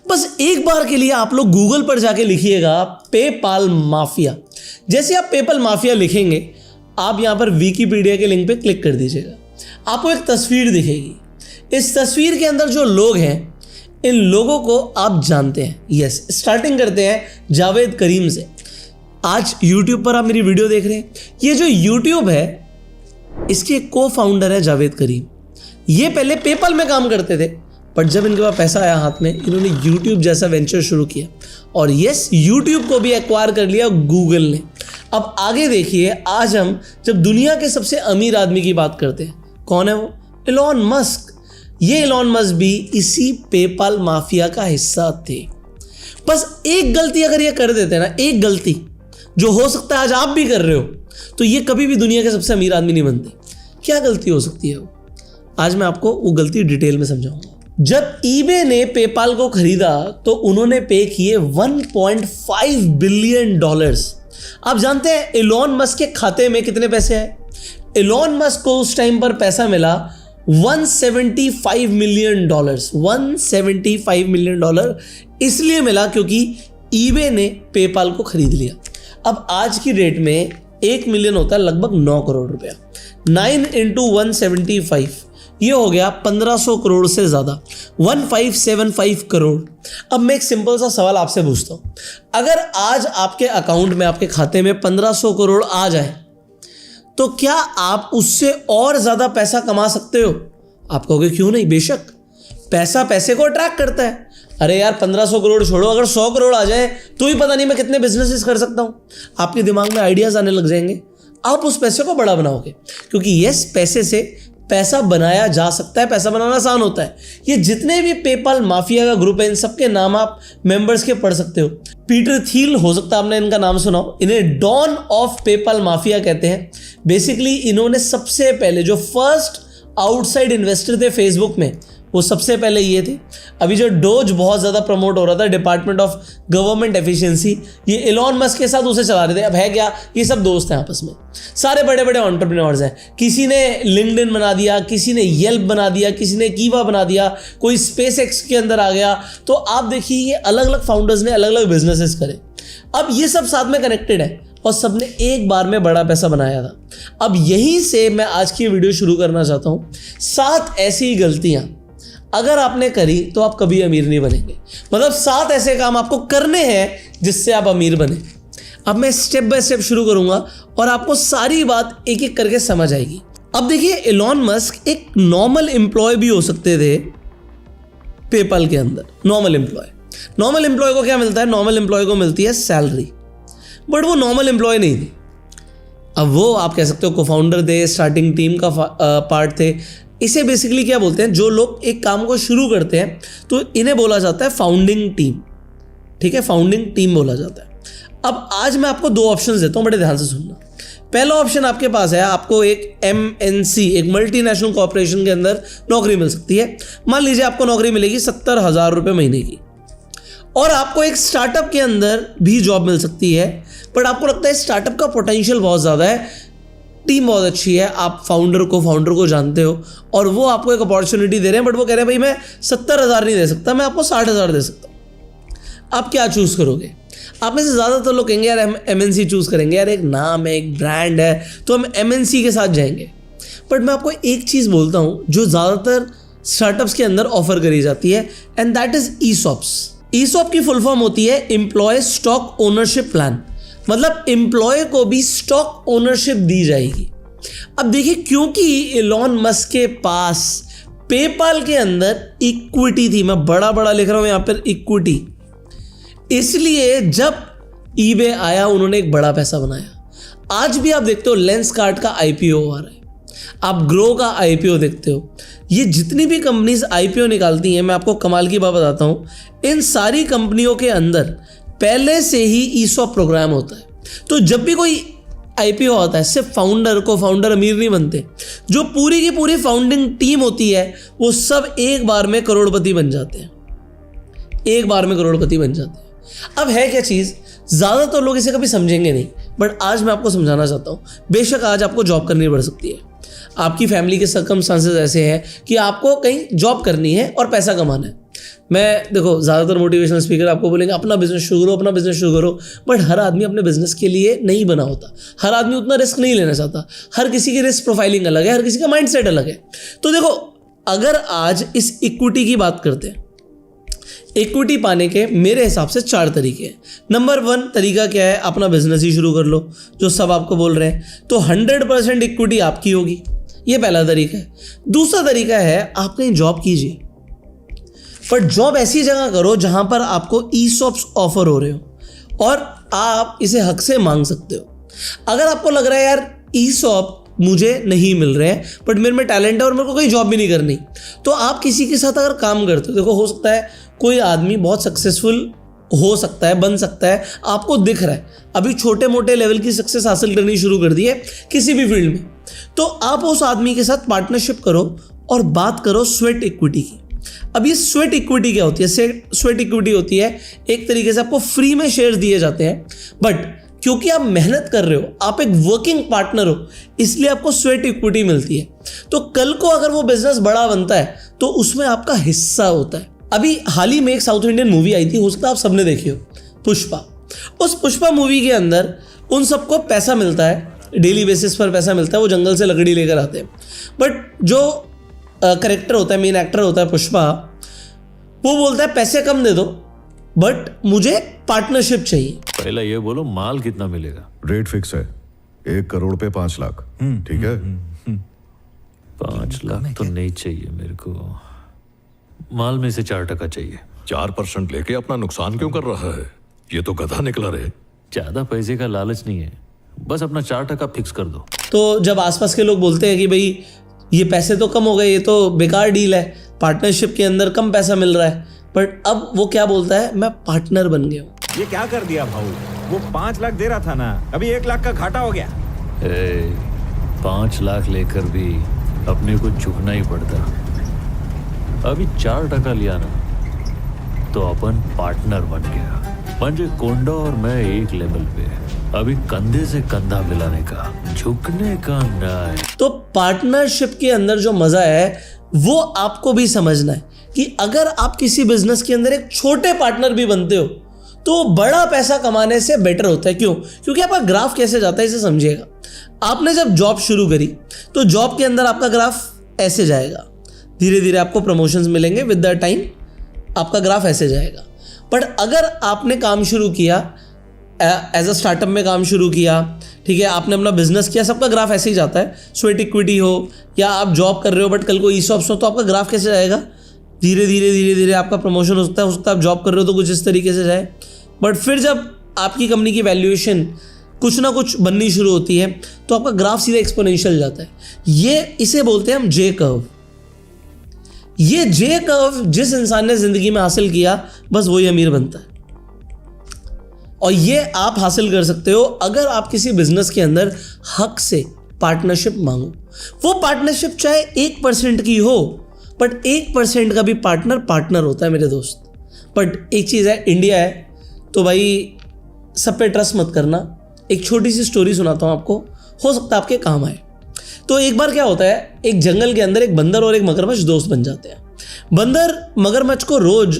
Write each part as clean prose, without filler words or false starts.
बस एक बार के लिए आप लोग गूगल पर जाके लिखिएगा पेपाल माफिया। जैसे आप पेपाल माफिया लिखेंगे, आप यहां पर विकिपीडिया के लिंक पे क्लिक कर दीजिएगा, आपको एक तस्वीर दिखेगी। इस तस्वीर के अंदर जो लोग हैं, इन लोगों को आप जानते हैं। यस, स्टार्टिंग करते हैं जावेद करीम से। आज YouTube पर आप मेरी वीडियो देख रहे हैं। ये जो YouTube है, इसके को फाउंडर है जावेद करीम। ये पहले पेपाल में काम करते थे, बट जब इनके पास पैसा आया हाथ में, इन्होंने YouTube जैसा वेंचर शुरू किया और यस, YouTube को भी एक्वायर कर लिया गूगल ने। अब आगे देखिए, आज हम जब दुनिया के सबसे अमीर आदमी की बात करते हैं, कौन है वो? Elon Musk. ये इलॉन मस्क भी इसी पेपाल माफिया का हिस्सा थे। बस एक गलती अगर ये कर देते ना, एक गलती जो हो सकता है आज आप भी कर रहे हो, तो ये कभी भी दुनिया के सबसे अमीर आदमी नहीं बनते। क्या गलती हो सकती है वो? आज मैं आपको वो गलती डिटेल में समझाऊंगा। जब ईबे ने पेपाल को खरीदा तो उन्होंने पे किए $1.5 बिलियन। आप जानते हैं इलॉन मस्क के खाते में कितने पैसे आए? इलॉन मस्क को उस टाइम पर पैसा मिला $175 मिलियन। $175 मिलियन इसलिए मिला क्योंकि ईबे ने पेपाल को खरीद लिया। अब आज की डेट में 1 मिलियन होता है लगभग 9 करोड़ रुपया। 9 × 175, ये हो गया 1500 करोड़ से ज्यादा, 1575 करोड़। अब मैं एक सिंपल सा सवाल आपसे पूछता हूं, अगर आज आपके अकाउंट में, आपके खाते में 1500 करोड़ आ जाए, तो क्या आप उससे और ज्यादा पैसा कमा सकते हो? आप कहोगे क्यों नहीं, बेशक, पैसा पैसे को अट्रैक्ट करता है। अरे यार 1500 करोड़ छोड़ो, अगर 100 करोड़ आ जाए तो ही पता नहीं मैं कितने बिजनेसेस कर सकता हूं। आपके दिमाग में आइडियाज आने लग जाएंगे, आप उस पैसे को बड़ा बनाओगे, क्योंकि यस, पैसे से पैसा बनाया जा सकता है, पैसा बनाना आसान होता है। ये जितने भी पेपाल माफिया का ग्रुप है, इन सबके नाम आप मेंबर्स के पढ़ सकते हो। पीटर थिल, हो सकता है आपने इनका नाम सुना हो। इन्हें डॉन ऑफ पेपाल माफिया कहते हैं। बेसिकली इन्होंने सबसे पहले जो फर्स्ट आउटसाइड इन्वेस्टर थे फेसबुक में, वो सबसे पहले ये थे। अभी जो डोज बहुत ज़्यादा प्रमोट हो रहा था, डिपार्टमेंट ऑफ गवर्नमेंट एफिशिएंसी, ये इलॉन मस्क के साथ उसे चला रहे थे। अब है क्या, ये सब दोस्त हैं आपस में, सारे बड़े बड़े एंटरप्रेन्योर्स हैं। किसी ने लिंक्डइन बना दिया, किसी ने येल्प बना दिया, किसी ने कीवा बना दिया, कोई स्पेसएक्स के अंदर आ गया। तो आप देखिए, ये अलग अलग फाउंडर्स ने अलग अलग बिजनेसेस करे। अब ये सब साथ में कनेक्टेड है और सबने एक बार में बड़ा पैसा बनाया था। अब यहीं से मैं आज की वीडियो शुरू करना चाहता हूँ। 7 ऐसी गलतियां अगर आपने करी तो आप कभी अमीर नहीं बनेंगे। मतलब 7 ऐसे काम आपको करने हैं जिससे आप अमीर बने। अब मैं स्टेप बाय स्टेप शुरू करूंगा और आपको सारी बात एक एक करके समझ आएगी। अब देखिए, इलॉन मस्क एक नॉर्मल एम्प्लॉय भी हो सकते थे पेपाल के अंदर। नॉर्मल एम्प्लॉय को क्या मिलता है? नॉर्मल एम्प्लॉय को मिलती है सैलरी, बट वो नॉर्मल एम्प्लॉय नहीं थी। अब वो आप कह सकते हो को-फाउंडर थे, स्टार्टिंग टीम का पार्ट थे। इसे बेसिकली क्या बोलते हैं, जो लोग एक काम को शुरू करते हैं तो इन्हें बोला जाता है फाउंडिंग टीम। ठीक है, फाउंडिंग टीम बोला जाता है। अब आज मैं आपको 2 ऑप्शंस देता हूं, बड़े ध्यान से सुनना। पहला ऑप्शन आपके पास है, आपको एक MNC, एक मल्टीनेशनल कॉर्पोरेशन के अंदर नौकरी मिल सकती है। मान लीजिए आपको नौकरी मिलेगी 70,000 रुपये महीने की, और आपको एक स्टार्टअप के अंदर भी जॉब मिल सकती है, बट आपको लगता है स्टार्टअप का पोटेंशियल बहुत ज़्यादा है, टीम बहुत अच्छी है, आप फाउंडर को जानते हो, और वो आपको एक अपॉर्चुनिटी दे रहे हैं, बट वो कह रहे हैं भाई मैं 70,000 नहीं दे सकता, मैं आपको 60,000 दे सकता हूँ। आप क्या चूज़ करोगे? आप में से ज़्यादातर लोग कहेंगे यार हम MNC चूज़ करेंगे, यार एक नाम है, एक ब्रांड है, तो हम MNC के साथ जाएंगे। बट मैं आपको एक चीज़ बोलता हूँ जो ज़्यादातर स्टार्टअप्स के अंदर ऑफर करी जाती है, and that is ESOPs। ESOP की फुल फॉर्म होती है एम्प्लॉय स्टॉक ओनरशिप प्लान। मतलब एम्प्लॉय को भी स्टॉक ओनरशिप दी जाएगी। अब देखिए, क्योंकि इलॉन मस्क के पास पेपाल के अंदर इक्विटी थी, मैं बड़ा लिख रहा हूं यहां पर इक्विटी, इसलिए जब ईबे आया उन्होंने एक बड़ा पैसा बनाया। आज भी आप देखते हो लेंसकार्ट का IPO आ रहा है, आप ग्रो का IPO देखते हो। ये जितनी भी कंपनीज IPO निकालती हैं, मैं आपको कमाल की बात बताता हूं, इन सारी कंपनियों के अंदर पहले से ही ESOP प्रोग्राम होता है। तो जब भी कोई IPO होता है, सिर्फ फाउंडर अमीर नहीं बनते, जो पूरी की पूरी फाउंडिंग टीम होती है वो सब एक बार में करोड़पति बन जाते हैं, एक बार में करोड़पति बन जाते हैं। अब है क्या चीज़, ज़्यादातर लोग इसे कभी समझेंगे नहीं, बट आज मैं आपको समझाना चाहता हूँ। बेशक आज आपको जॉब करनी पड़ सकती है, आपकी फैमिली के सर्कमस्टांसेस ऐसे हैं कि आपको कहीं जॉब करनी है और पैसा कमाना है, मैं देखो ज़्यादातर मोटिवेशनल स्पीकर आपको बोलेंगे अपना बिजनेस शुरू करो, अपना बिजनेस शुरू करो, बट हर आदमी अपने बिजनेस के लिए नहीं बना होता, हर आदमी उतना रिस्क नहीं लेना चाहता, हर किसी की रिस्क प्रोफाइलिंग अलग है, हर किसी का माइंडसेट अलग है। तो देखो अगर आज इस इक्विटी की बात करते हैं, इक्विटी पाने के मेरे हिसाब से 4 तरीके हैं। नंबर 1 तरीका क्या है, अपना बिजनेस ही शुरू कर लो, जो सब आपको बोल रहे हैं, तो 100% इक्विटी आपकी होगी, ये पहला तरीका है। दूसरा तरीका है आप कहीं जॉब कीजिए, पर जॉब ऐसी जगह करो जहां पर आपको ESOPs ऑफर हो रहे हो और आप इसे हक से मांग सकते हो। अगर आपको लग रहा है यार ESOP मुझे नहीं मिल रहे हैं बट मेरे में टैलेंट है और मेरे को कोई जॉब भी नहीं करनी, तो आप किसी के साथ अगर काम करते हो, देखो हो सकता है कोई आदमी बहुत सक्सेसफुल हो सकता है, बन सकता है, आपको दिख रहा है, अभी छोटे मोटे लेवल की सक्सेस हासिल करनी शुरू कर दी है किसी भी फील्ड में, तो आप उस आदमी के साथ पार्टनरशिप करो और बात करो स्वेट इक्विटी की। अब ये स्वेट इक्विटी क्या होती है? स्वेट इक्विटी होती है एक तरीके से आपको फ्री में शेयर दिए जाते हैं, बट क्योंकि आप मेहनत कर रहे हो, आप एक वर्किंग पार्टनर हो, इसलिए आपको स्वेट इक्विटी मिलती है। तो कल को अगर वो बिजनेस बड़ा बनता है तो उसमें आपका हिस्सा होता है। अभी हाल ही में एक साउथ इंडियन मूवी आई थी, हो सकता है आप सबने देखी हो, पुष्पा। उस पुष्पा मूवी के अंदर उन सबको पैसा मिलता है, डेली बेसिस पर पैसा मिलता है, वो जंगल से लकड़ी लेकर आते हैं, बट जो करेक्टर होता है, मेन एक्टर होता है पुष्पा, वो बोलता है पैसे कम दे दो बट मुझे पार्टनरशिप चाहिए। पहला ये बोलो माल कितना मिलेगा? रेट फिक्स है, 1 करोड़ पे 5 लाख। ठीक है? 5 लाख तो नहीं चाहिए मेरे को, माल में से 4% चाहिए। 4% लेके अपना नुकसान क्यों कर रहा है? ये तो गधा निकला रे। ज्यादा पैसे का लालच नहीं है, बस अपना 4% फिक्स कर दो। तो जब आसपास के लोग बोलते हैं कि भाई ये पैसे तो कम हो गए, ये तो बेकार डील है, पार्टनरशिप के अंदर कम पैसा मिल रहा है, बट अब वो क्या बोलता है, मैं पार्टनर बन गया हूँ। ये क्या कर दिया भाऊ? वो 5 लाख दे रहा था ना, अभी 1 लाख का घाटा हो गया। 5 लाख लेकर भी अपने को झुकना ही पड़ता। अभी 4% लिया ना तो अपन पार्टनर बन गया। म्हणजे कोंडा और मैं एक लेवल पे, अभी कंधे से कंधा मिलाने का, झुकने का नहीं। तो पार्टनरशिप के अंदर जो मजा है वो आपको भी समझना है कि अगर आप किसी बिजनेस के अंदर एक छोटे पार्टनर भी बनते हो तो बड़ा पैसा कमाने से बेटर होता है। क्यों? क्योंकि आपका ग्राफ कैसे जाता है इसे समझिएगा। आपने जब जॉब शुरू करी तो जॉब के अंदर आपका ग्राफ ऐसे जाएगा, धीरे धीरे आपको प्रमोशंस मिलेंगे, विद द टाइम आपका ग्राफ ऐसे जाएगा। बट अगर आपने काम शुरू किया, एज अ स्टार्टअप में काम शुरू किया, ठीक है, आपने अपना बिजनेस किया, सबका ग्राफ ऐसे ही जाता है। स्वेट इक्विटी हो या आप जॉब कर रहे हो बट कल को ESOPs हो, तो आपका ग्राफ कैसे जाएगा? धीरे धीरे धीरे धीरे आपका प्रमोशन हो सकता है आप जॉब कर रहे हो तो कुछ इस तरीके से जाए, बट फिर जब आपकी कंपनी की वैल्यूएशन कुछ ना कुछ बननी शुरू होती है तो आपका ग्राफ सीधा एक्सपोनेंशियल जाता है। ये इसे बोलते हैं हम जे कर्व। ये जे कर्व जिस इंसान ने जिंदगी में हासिल किया बस वही अमीर बनता है, और ये आप हासिल कर सकते हो अगर आप किसी बिजनेस के अंदर हक से पार्टनरशिप मांगो। वो पार्टनरशिप चाहे 1% की हो, बट 1% का भी पार्टनर होता है मेरे दोस्त। बट एक चीज़ है, इंडिया है तो भाई सब पे ट्रस्ट मत करना। एक छोटी सी स्टोरी सुनाता हूँ आपको, हो सकता है आपके काम आए। तो एक बार क्या होता है, एक जंगल के अंदर एक बंदर और एक मगरमच्छ दोस्त बन जाते हैं। बंदर मगरमच्छ को रोज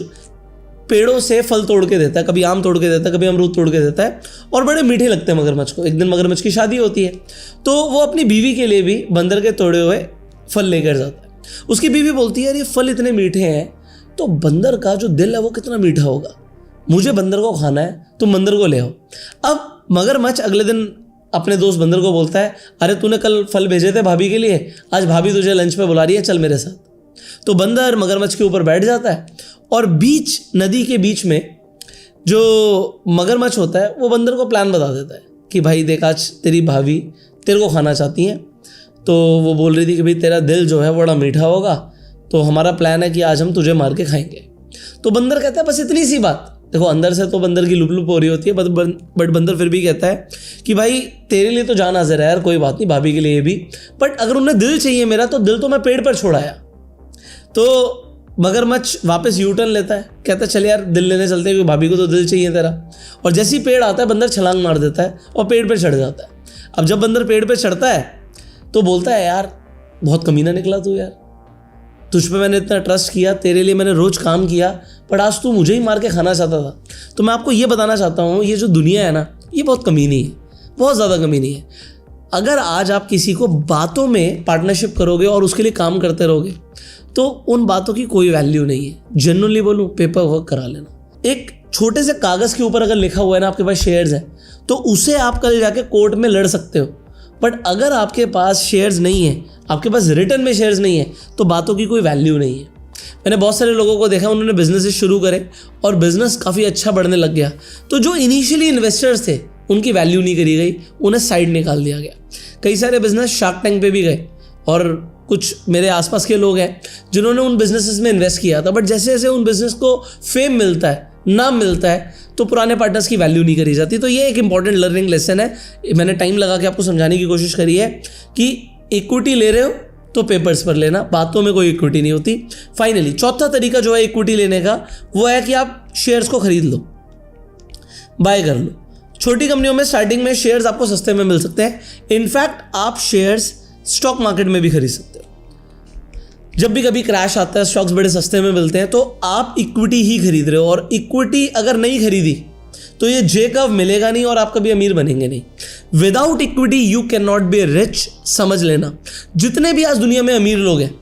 पेड़ों से फल तोड़ के देता है, कभी आम तोड़ के देता है, कभी अमरूद तोड़ के देता है, और बड़े मीठे लगते हैं मगरमच्छ को। एक दिन मगरमच्छ की शादी होती है तो वो अपनी बीवी के लिए भी बंदर के तोड़े हुए फल लेकर जाता है। उसकी बीवी बोलती है यार ये फल इतने मीठे हैं तो बंदर का जो दिल है वो कितना मीठा होगा, मुझे बंदर को खाना है, तुम बंदर को ले आओ। अब मगरमच्छ अगले दिन अपने दोस्त बंदर को बोलता है अरे तूने कल फल भेजे थे भाभी के लिए, आज भाभी तुझे लंच पे बुला रही है, चल मेरे साथ। तो बंदर मगरमच्छ के ऊपर बैठ जाता है और बीच नदी के बीच में जो मगरमच्छ होता है वो बंदर को प्लान बता देता है कि भाई देख आज तेरी भाभी तेरे को खाना चाहती हैं, तो वो बोल रही थी कि भाई तेरा दिल जो है बड़ा मीठा होगा, तो हमारा प्लान है कि आज हम तुझे मार के खाएंगे। तो बंदर कहता है बस इतनी सी बात। देखो अंदर से तो बंदर की लुप लुप हो रही होती है, बट बंदर फिर भी कहता है कि भाई तेरे लिए तो जान हाजिर है यार, कोई बात नहीं, भाभी के लिए भी, बट अगर उन्हें दिल चाहिए मेरा तो दिल तो मैं पेड़ पर छोड़ाया। तो मगरमच्छ वापस यूटर्न लेता है, कहता है चल यार दिल लेने चलते हैं, क्योंकि भाभी को तो दिल चाहिए तेरा। और जैसे ही पेड़ आता है बंदर छलांग मार देता है और पेड़ पर चढ़ जाता है। अब जब बंदर पेड़ पर चढ़ता है तो बोलता है यार बहुत कमीना निकला तू यार, तुझ पे मैंने इतना ट्रस्ट किया, तेरे लिए मैंने रोज काम किया, बट आज तू मुझे ही मार के खाना चाहता था। तो मैं आपको ये बताना चाहता हूँ, ये जो दुनिया है ना, ये बहुत कमीनी है, बहुत ज़्यादा कमीनी है। अगर आज आप किसी को बातों में पार्टनरशिप करोगे और उसके लिए काम करते रहोगे तो उन बातों की कोई वैल्यू नहीं है। जेन्युइनली बोलूँ, पेपर वर्क करा लेना। एक छोटे से कागज़ के ऊपर अगर लिखा हुआ है ना आपके पास शेयर्स हैं, तो उसे आप कल जाके कोर्ट में लड़ सकते हो। बट अगर आपके पास शेयर्स नहीं है, आपके पास रिटर्न में शेयर्स नहीं है, तो बातों की कोई वैल्यू नहीं है। मैंने बहुत सारे लोगों को देखा, उन्होंने बिजनेसेस शुरू करे और बिजनेस काफ़ी अच्छा बढ़ने लग गया, तो जो इनिशियली इन्वेस्टर्स थे उनकी वैल्यू नहीं करी गई, उन्हें साइड निकाल दिया गया। कई सारे बिजनेस शार्क टैंक पे भी गए और कुछ मेरे आसपास के लोग हैं जिन्होंने उन बिजनेसेस में इन्वेस्ट किया था, बट जैसे जैसे उन बिजनेस को फेम मिलता है, नाम मिलता है, तो पुराने पार्टनर्स की वैल्यू नहीं करी जाती। तो ये एक इंपॉर्टेंट लर्निंग लेसन है। मैंने टाइम लगा के आपको समझाने की कोशिश करी है कि इक्विटी ले रहे हो तो पेपर्स पर लेना, बातों में कोई इक्विटी नहीं होती। फाइनली चौथा तरीका जो है इक्विटी लेने का, वो है कि आप शेयर्स को खरीद लो, बाय कर लो। छोटी कंपनियों में स्टार्टिंग में शेयर्स आपको सस्ते में मिल सकते हैं। इनफैक्ट आप शेयर्स स्टॉक मार्केट में भी खरीद सकते हो। जब भी कभी क्रैश आता है, स्टॉक्स बड़े सस्ते में मिलते हैं, तो आप इक्विटी ही खरीद रहे हो। और इक्विटी अगर नहीं खरीदी तो ये जे कर्व मिलेगा नहीं और आप कभी अमीर बनेंगे नहीं। Without equity you can not be rich. समझ लेना, जितने भी आज दुनिया में अमीर लोग हैं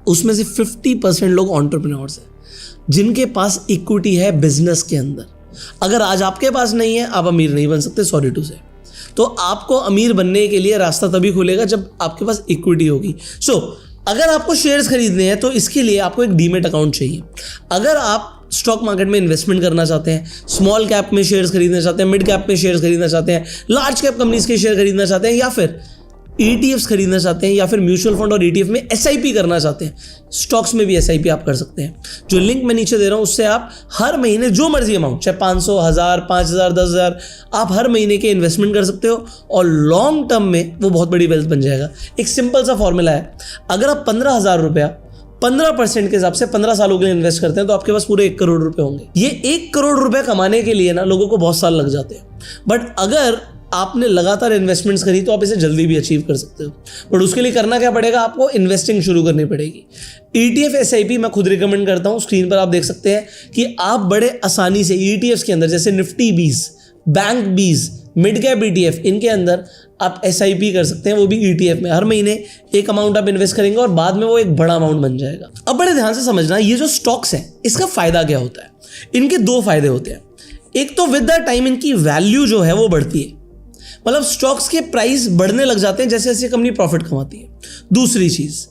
उसमें से 50% लोग एंटरप्रेन्योर्स हैं जिनके पास इक्विटी है बिजनेस के अंदर। अगर आज आपके पास नहीं है, आप अमीर नहीं बन सकते, सॉरी टू से। तो आपको अमीर बनने के लिए रास्ता तभी खुलेगा जब आपके पास इक्विटी होगी। अगर आपको शेयर्स खरीदने हैं तो इसके लिए आपको एक डीमेट अकाउंट चाहिए। अगर आप स्टॉक मार्केट में इन्वेस्टमेंट करना चाहते हैं, स्मॉल कैप में शेयर्स खरीदना चाहते हैं, मिड कैप में शेयर्स खरीदना चाहते हैं, लार्ज कैप कंपनीज के शेयर खरीदना चाहते हैं, या फिर ETFs खरीदना चाहते हैं, या फिर म्यूचुअल फंड और ETF में SIP करना चाहते हैं, स्टॉक्स में भी SIP आप कर सकते हैं। जो लिंक मैं नीचे दे रहा हूं उससे आप हर महीने जो मर्जी अमाउंट, चाहे 500, 1000, 5000, 10,000, आप हर महीने के इन्वेस्टमेंट कर सकते हो और लॉन्ग टर्म में वो बहुत बड़ी वेल्थ बन जाएगा। एक सिंपल सा फॉर्मूला है, अगर आप 15,000 रुपया 15% के हिसाब से 15 सालों के लिए इन्वेस्ट करते हैं तो आपके पास पूरे 1 करोड़ रुपए होंगे। ये 1 करोड़ रुपए कमाने के लिए ना लोगों को बहुत साल लग जाते हैं, बट अगर आपने लगातार इन्वेस्टमेंट्स करी तो आप इसे जल्दी भी अचीव कर सकते हो। बट उसके लिए करना क्या पड़ेगा, आपको इन्वेस्टिंग शुरू करनी पड़ेगी। ETF SIP मैं खुद रिकमेंड करता हूँ। स्क्रीन पर आप देख सकते हैं कि आप बड़े आसानी से ETFs के अंदर, जैसे Nifty 20, bank 20, mid cap ETF, इनके अंदर आप SIP कर सकते हैं, वो भी ETF में। हर महीने एक अमाउंट आप इन्वेस्ट करेंगे और बाद में वो एक बड़ा अमाउंट बन जाएगा। अब बड़े ध्यान से समझना, ये जो स्टॉक्स हैं इसका फायदा क्या होता है। इनके 2 फायदे होते हैं। एक तो विद द टाइम इनकी वैल्यू जो है वो बढ़ती है, मतलब स्टॉक्स के प्राइस बढ़ने लग जाते हैं जैसे जैसे कंपनी प्रॉफिट कमाती है। दूसरी चीज,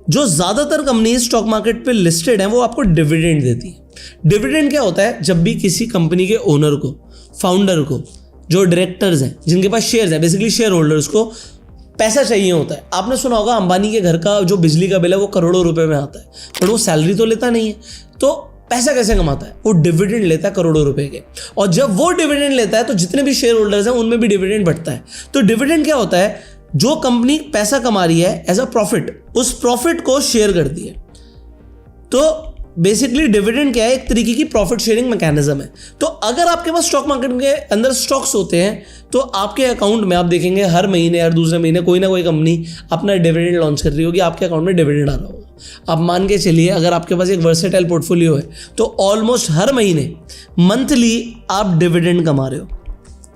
जो ज्यादातर कंपनी स्टॉक मार्केट पे लिस्टेड है वो आपको डिविडेंड देती है। डिविडेंड क्या होता है, जब भी किसी कंपनी के ओनर को, फाउंडर को, जो डायरेक्टर्स हैं, जिनके पास शेयर्स हैं, बेसिकली शेयर होल्डर्स को पैसा चाहिए होता है। आपने सुना होगा अंबानी के घर का जो बिजली का बिल है वो करोड़ों रुपए में आता है, पर वो सैलरी तो लेता नहीं है। तो पैसा कैसे कमाता है, वो डिविडेंड लेता है करोड़ों रुपए के। और जब वो डिविडेंड लेता है तो जितने भी शेयर होल्डर्स हैं उनमें भी डिविडेंड बढ़ता है। तो डिविडेंड क्या होता है, जो कंपनी पैसा कमा रही है एज अ प्रॉफिट, उस प्रॉफिट को शेयर करती है। तो बेसिकली डिविडेंड क्या है, एक तरीके की प्रॉफिट शेयरिंग मैकेनिज्म है। तो अगर आपके पास स्टॉक मार्केट के अंदर स्टॉक्स होते हैं तो आपके अकाउंट में आप देखेंगे हर महीने, हर दूसरे महीने कोई ना कोई कंपनी अपना डिविडेंड लॉन्च कर रही होगी, आपके अकाउंट में डिविडेंड आ रहा होगा। आप मान के चलिए, अगर आपके पास एक वर्सेटाइल पोर्टफोलियो है तो ऑलमोस्ट हर महीने, मंथली आप डिविडेंड कमा रहे हो।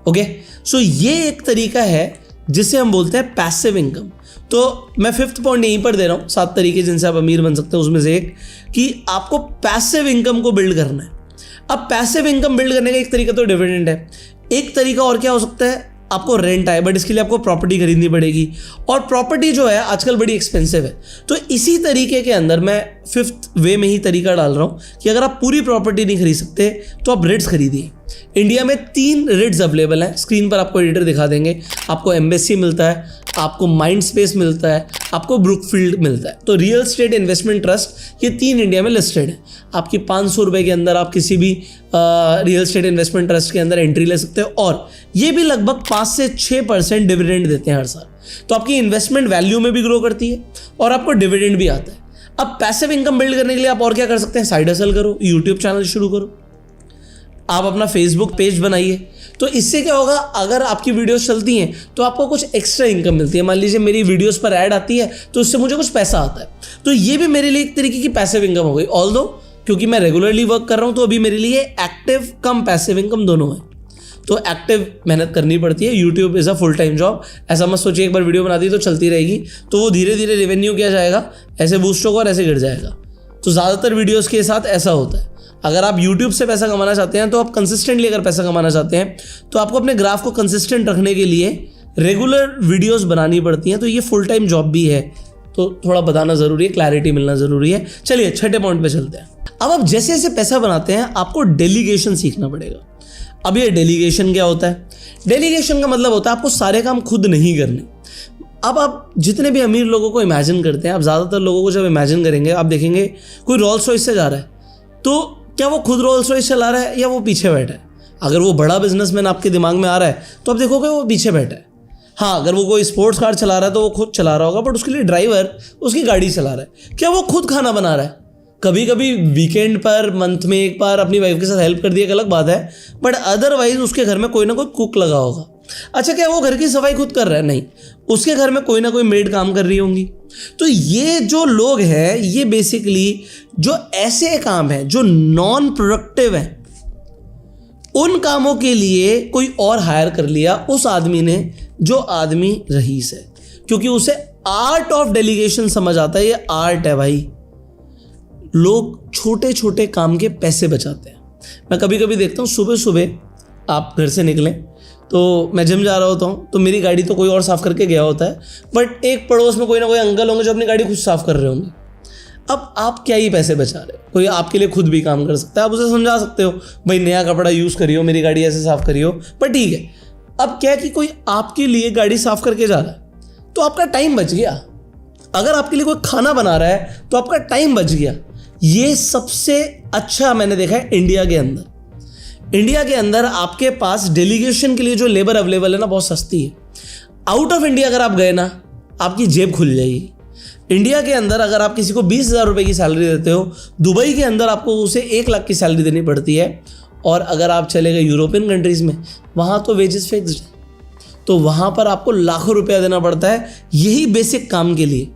ओके, सो ये एक तरीका है जिसे हम बोलते हैं पैसिव इनकम। तो मैं 5th पॉइंट यहीं पर दे रहा हूँ, 7 तरीके जिनसे आप अमीर बन सकते हैं, उसमें से एक कि आपको पैसिव इनकम को बिल्ड करना है। अब पैसिव इनकम बिल्ड करने का एक तरीका तो डिविडेंड है, एक तरीका और क्या हो सकता है, आपको रेंट आए, बट इसके लिए आपको प्रॉपर्टी खरीदनी पड़ेगी और प्रॉपर्टी जो है आजकल बड़ी एक्सपेंसिव है। तो इसी तरीके के अंदर मैं 5th वे में ही तरीका डाल रहा हूँ कि अगर आप पूरी प्रॉपर्टी नहीं खरीद सकते तो आप रिट्स खरीदिए। इंडिया में 3 रिट्स अवेलेबल हैं, स्क्रीन पर आपको एडिटर दिखा देंगे। आपको एम्बेसी मिलता है, आपको माइंड स्पेस मिलता है, आपको ब्रुकफील्ड मिलता है। तो रियल स्टेट इन्वेस्टमेंट ट्रस्ट, ये 3 इंडिया में लिस्टेड है। आपकी 500 रुपये के अंदर आप किसी भी रियल स्टेट इन्वेस्टमेंट ट्रस्ट के अंदर एंट्री ले सकते हो और ये भी लगभग 5 से 6% डिविडेंड देते हैं हर साल। तो आपकी इन्वेस्टमेंट वैल्यू में भी ग्रो करती है और आपको डिविडेंड भी आता है। अब पैसिव इनकम बिल्ड करने के लिए आप और क्या कर सकते हैं, साइड हसल करो, यूट्यूब चैनल शुरू करो, आप अपना फेसबुक पेज बनाइए। तो इससे क्या होगा, अगर आपकी वीडियोस चलती हैं तो आपको कुछ एक्स्ट्रा इनकम मिलती है। मान लीजिए मेरी वीडियोस पर ऐड आती है तो उससे मुझे कुछ पैसा आता है, तो ये भी मेरे लिए एक तरीके की पैसिव इनकम हो गई। ऑल्दो क्योंकि मैं रेगुलरली वर्क कर रहा हूँ तो अभी मेरे लिए एक्टिव कम पैसिव इनकम दोनों है, तो एक्टिव मेहनत करनी पड़ती है। YouTube is a full time job. ऐसा मत सोचिए एक बार वीडियो बना दी तो चलती रहेगी, तो वो धीरे धीरे रेवेन्यू क्या जाएगा, ऐसे बूस्ट होगा और ऐसे गिर जाएगा। तो ज़्यादातर वीडियोज़ के साथ ऐसा होता है। अगर आप यूट्यूब से पैसा कमाना चाहते हैं, तो आप कंसिस्टेंटली अगर पैसा कमाना चाहते हैं, तो आपको अपने ग्राफ को कंसिस्टेंट रखने के लिए रेगुलर वीडियोस बनानी पड़ती हैं। तो ये फुल टाइम जॉब भी है, तो थोड़ा बताना ज़रूरी है, क्लैरिटी मिलना ज़रूरी है। चलिए छठे पॉइंट पे चलते हैं। अब आप जैसे जैसे पैसा बनाते हैं, आपको डेलीगेशन सीखना पड़ेगा। अब ये डेलीगेशन क्या होता है? डेलीगेशन का मतलब होता है आपको सारे काम खुद नहीं करने। अब आप जितने भी अमीर लोगों को इमेजिन करते हैं, आप ज़्यादातर लोगों को जब इमेजिन करेंगे, आप देखेंगे कोई रोल्स रॉयस से जा रहा है, तो क्या वो खुद रोल्स रॉयस चला रहा है या वो पीछे बैठा है? अगर वो बड़ा बिजनेसमैन आपके दिमाग में आ रहा है, तो आप देखोगे वो पीछे बैठा है। हाँ, अगर वो कोई स्पोर्ट्स कार चला रहा है तो वो खुद चला रहा होगा, बट उसके लिए ड्राइवर उसकी गाड़ी चला रहा है। क्या वो खुद खाना बना रहा है? कभी कभी वीकेंड पर, मंथ में एक बार अपनी वाइफ के साथ हेल्प कर दी, एक अलग बात है, बट अदरवाइज उसके घर में कोई ना कोई कुक लगा होगा। अच्छा, क्या वो घर की सफाई खुद कर रहा है? नहीं, उसके घर में कोई ना कोई मेड काम कर रही होंगी। तो ये जो लोग हैं, ये बेसिकली जो ऐसे काम हैं जो नॉन प्रोडक्टिव हैं, उन कामों के लिए कोई और हायर कर लिया उस आदमी ने, जो आदमी रईस है, क्योंकि उसे आर्ट ऑफ डेलीगेशन समझ आता है। ये आर्ट है भाई। लोग छोटे छोटे काम के पैसे बचाते हैं। मैं कभी कभी देखता हूँ, सुबह सुबह आप घर से निकलें, तो मैं जिम जा रहा होता हूँ, तो मेरी गाड़ी तो कोई और साफ़ करके गया होता है, बट एक पड़ोस में कोई ना कोई अंकल होंगे जो अपनी गाड़ी खुद साफ़ कर रहे होंगे। अब आप क्या ही पैसे बचा रहे हो? कोई आपके लिए खुद भी काम कर सकता है। आप उसे समझा सकते हो, भाई नया कपड़ा यूज़ करियो, मेरी गाड़ी ऐसे साफ़ करियो, पर ठीक है। अब क्या है कि कोई आपके लिए गाड़ी साफ़ करके जा रहा है, तो आपका टाइम बच गया। अगर आपके लिए कोई खाना बना रहा है, तो आपका टाइम बच गया। ये सबसे अच्छा मैंने देखा है इंडिया के अंदर। इंडिया के अंदर आपके पास डेलीगेशन के लिए जो लेबर अवेलेबल है ना, बहुत सस्ती है। आउट ऑफ इंडिया अगर आप गए ना, आपकी जेब खुल जाएगी। इंडिया के अंदर अगर आप किसी को 20,000 रुपये की सैलरी देते हो, दुबई के अंदर आपको उसे 1 लाख की सैलरी देनी पड़ती है। और अगर आप चले गए यूरोपियन कंट्रीज़ में, वहाँ तो वेजेस फिक्स्ड है, तो वहाँ पर आपको लाखों रुपया देना पड़ता है यही बेसिक काम के लिए।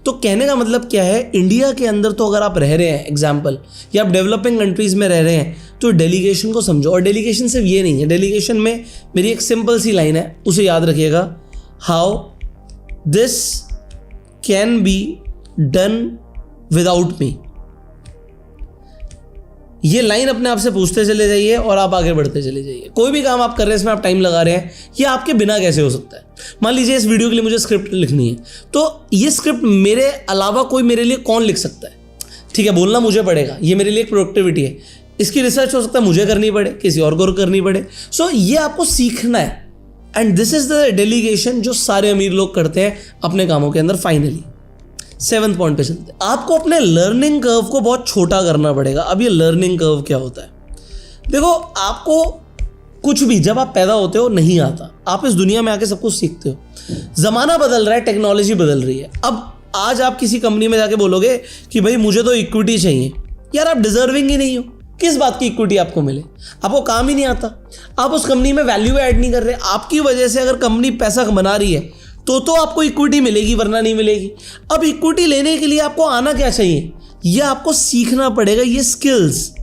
तो कहने का मतलब क्या है, इंडिया के अंदर तो अगर आप रह रहे हैं एग्जाम्पल, या आप डेवलपिंग कंट्रीज़ में रह रहे हैं, तो डेलीगेशन को समझो। और डेलीगेशन सिर्फ ये नहीं है, डेलीगेशन में मेरी एक सिंपल सी लाइन है, उसे याद रखिएगा, how this can be done without me. ये लाइन अपने आप से पूछते चले जाइए और आप आगे बढ़ते चले जाइए। कोई भी काम आप कर रहे हैं, इसमें आप टाइम लगा रहे हैं, ये आपके बिना कैसे हो सकता है? मान लीजिए इस वीडियो के लिए मुझे स्क्रिप्ट लिखनी है, तो ये स्क्रिप्ट मेरे अलावा कोई मेरे लिए कौन लिख सकता है? ठीक है, बोलना मुझे पड़ेगा, ये मेरे लिए एक प्रोडक्टिविटी है। इसकी रिसर्च हो सकता है मुझे करनी पड़े, किसी और को करनी पड़े। सो ये आपको सीखना है, and this is the delegation जो सारे अमीर लोग करते हैं अपने कामों के अंदर। फाइनली 7th पॉइंट पे चलते हैं। आपको अपने लर्निंग कर्व को बहुत छोटा करना पड़ेगा। अब ये लर्निंग कर्व क्या होता है? देखो, आपको कुछ भी जब आप पैदा होते हो नहीं आता, आप इस दुनिया में आके सब कुछ सीखते हो। ज़माना बदल रहा है, टेक्नोलॉजी बदल रही है। अब आज आप किसी कंपनी में जाके बोलोगे कि भाई मुझे तो इक्विटी चाहिए, यार आप डिजर्विंग ही नहीं हो। किस बात की इक्विटी आपको मिले? आपको काम ही नहीं आता, आप उस कंपनी में वैल्यू ऐड नहीं कर रहे। आपकी वजह से अगर कंपनी पैसा बना रही है तो आपको इक्विटी मिलेगी, वरना नहीं मिलेगी। अब इक्विटी लेने के लिए आपको आना क्या चाहिए? यह आपको सीखना पड़ेगा, ये स्किल्स।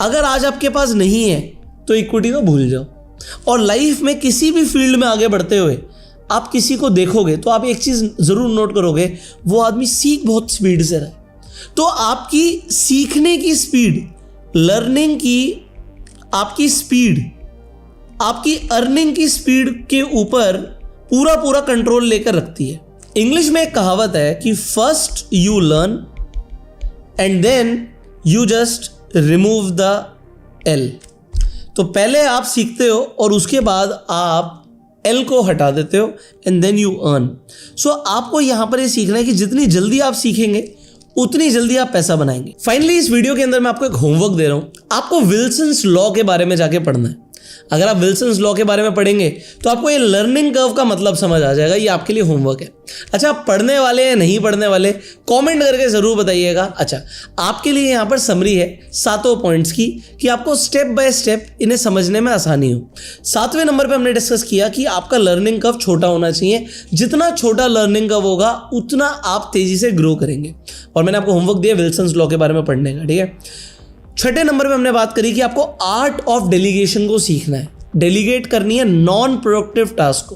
अगर आज आपके पास नहीं है तो इक्विटी को भूल जाओ। और लाइफ में किसी भी फील्ड में आगे बढ़ते हुए आप किसी को देखोगे तो आप एक चीज़ ज़रूर नोट करोगे, वो आदमी सीख बहुत स्पीड से रहा है। तो आपकी सीखने की स्पीड, लर्निंग की आपकी स्पीड, आपकी अर्निंग की स्पीड के ऊपर पूरा कंट्रोल लेकर रखती है। इंग्लिश में एक कहावत है कि first you learn and then you just remove the L. तो पहले आप सीखते हो और उसके बाद आप एल को हटा देते हो, एंड देन यू अर्न। सो आपको यहां पर ये सीखना है कि जितनी जल्दी आप सीखेंगे उतनी जल्दी आप पैसा बनाएंगे। फाइनली इस वीडियो के अंदर मैं आपको एक होमवर्क दे रहा हूं। आपको विल्सन्स लॉ के बारे में जाके पढ़ना है। अगर आप विल्सन्स लॉ के बारे में पढ़ेंगे तो आपको ये लर्निंग कर्व का मतलब समझ आ जाएगा। ये आपके लिए होमवर्क है। अच्छा, आप पढ़ने वाले हैं नहीं पढ़ने वाले, कमेंट करके ज़रूर बताइएगा। अच्छा, आपके लिए यहाँ पर समरी है 7 पॉइंट्स की कि आपको स्टेप बाय स्टेप इन्हें समझने में आसानी हो। 7वें नंबर पे हमने डिस्कस किया कि आपका लर्निंग कर्व छोटा होना चाहिए। जितना छोटा लर्निंग कर्व होगा उतना आप तेज़ी से ग्रो करेंगे। और मैंने आपको होमवर्क दिया विल्सन्स लॉ के बारे में पढ़ने का, ठीक है। 6ठे नंबर पे हमने बात करी कि आपको आर्ट ऑफ डेलीगेशन को सीखना है, डेलीगेट करनी है नॉन प्रोडक्टिव टास्क को।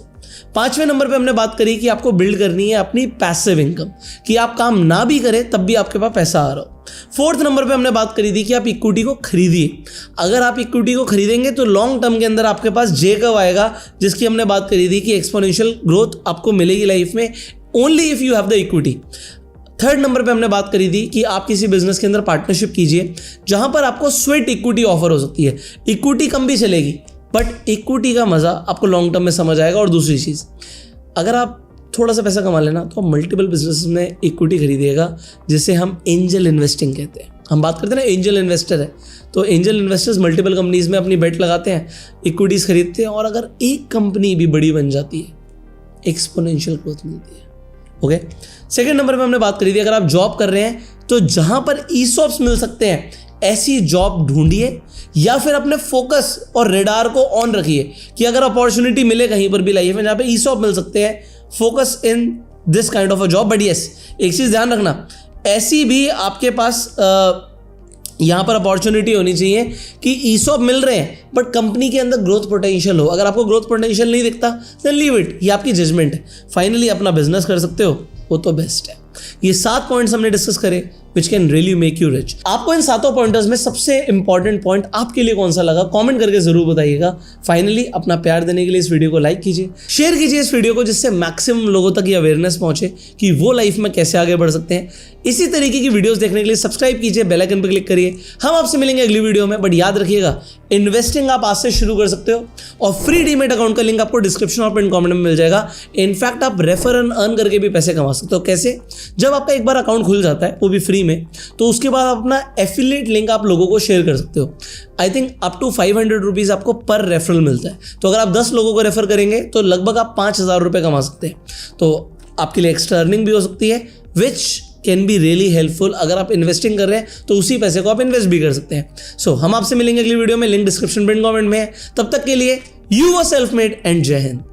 5वें नंबर पे हमने बात करी कि आपको बिल्ड करनी है अपनी पैसिव इनकम, कि आप काम ना भी करें तब भी आपके पास पैसा आ रहा हो। 4th नंबर पे हमने बात करी थी कि आप इक्विटी को खरीदिए। अगर आप इक्विटी को खरीदेंगे तो लॉन्ग टर्म के अंदर आपके पास जे कब आएगा, जिसकी हमने बात करी थी कि एक्सपोनेंशियल ग्रोथ आपको मिलेगी लाइफ में only if you have the equity. 3rd number पे हमने बात करी थी कि आप किसी बिजनेस के अंदर पार्टनरशिप कीजिए जहां पर आपको स्वेट इक्विटी ऑफर हो सकती है। इक्विटी कम भी चलेगी बट इक्विटी का मज़ा आपको लॉन्ग टर्म में समझ आएगा। और दूसरी चीज़, अगर आप थोड़ा सा पैसा कमा लेना तो आप मल्टीपल बिजनेस में इक्विटी खरीदिएगा, जिसे हम एंजल इन्वेस्टिंग कहते हैं। हम बात करते हैं ना, एंजल इन्वेस्टर है, तो एंजल इन्वेस्टर्स मल्टीपल कंपनीज में अपनी बेट लगाते हैं, इक्विटीज़ खरीदते हैं, और अगर एक कंपनी भी बड़ी बन जाती है एक्सपोनेंशियल ग्रोथ मिलती है। ओके। 2nd नंबर पे हमने बात करी थी अगर आप जॉब कर रहे हैं तो जहां पर ईसॉप्स मिल सकते हैं ऐसी जॉब ढूंढिए, या फिर अपने फोकस और रेडार को ऑन रखिए कि अगर अपॉर्चुनिटी मिले कहीं पर भी लाइफ में जहाँ पे ईसॉप मिल सकते हैं, focus in this kind of a job. But yes, एक चीज़ ध्यान रखना, ऐसी भी आपके पास यहाँ पर अपॉर्चुनिटी होनी चाहिए कि ईसॉप मिल रहे हैं बट कंपनी के अंदर ग्रोथ पोटेंशियल हो। अगर आपको ग्रोथ पोटेंशियल नहीं दिखता देन लीव इट, ये आपकी जजमेंट है। फाइनली अपना बिजनेस कर सकते हो, वो तो बेस्ट है। ये 7 पॉइंट्स हमने डिस्कस करे which can really make you rich. आपको इन 7 पॉइंटर्स में सबसे इंपॉर्टेंट पॉइंट आपके लिए कौन सा लगा, कमेंट करके जरूर बताइएगा। फाइनली अपना प्यार देने के लिए इस वीडियो को लाइक कीजिए, शेयर कीजिए इस वीडियो को, जिससे मैक्सिमम लोगों तक ये अवेयरनेस पहुंचे कि वो लाइफ में कैसे आगे बढ़ सकते हैं। इसी तरीके की वीडियोस देखने के लिए सब्सक्राइब कीजिए, बेल आइकन पर क्लिक करिए। हम आपसे मिलेंगे अगली वीडियो में। बट याद रखिएगा, इन्वेस्टिंग आप आज से शुरू कर सकते हो और फ्री डीमेट अकाउंट का लिंक आपको डिस्क्रिप्शन और पिन कमेंट में मिल जाएगा। इनफैक्ट आप रेफर एंड अर्न करके भी पैसे कमा सकते हो। कैसे? जब आपका एक बार अकाउंट खुल जाता है, वो भी फ्री में, तो उसके बाद आप अपना एफिलिएट लिंक आप लोगों को शेयर कर सकते हो। I think up to 500 rupees आपको पर रेफरल मिलता है। तो अगर आप 10 लोगों को रेफर करेंगे तो लगभग आप 5000 रुपये कमा सकते हैं। तो आपके लिए एक्स्ट्रा अर्निंग भी हो सकती है, which can be really helpful. अगर आप इन्वेस्टिंग कर रहे हैं तो उसी पैसे को आप इन्वेस्ट भी कर सकते हैं। सो हम आपसे मिलेंगे अगली वीडियो में, लिंक डिस्क्रिप्शन पिन कमेंट में है। तब तक के लिए you were self made and जय हिंद।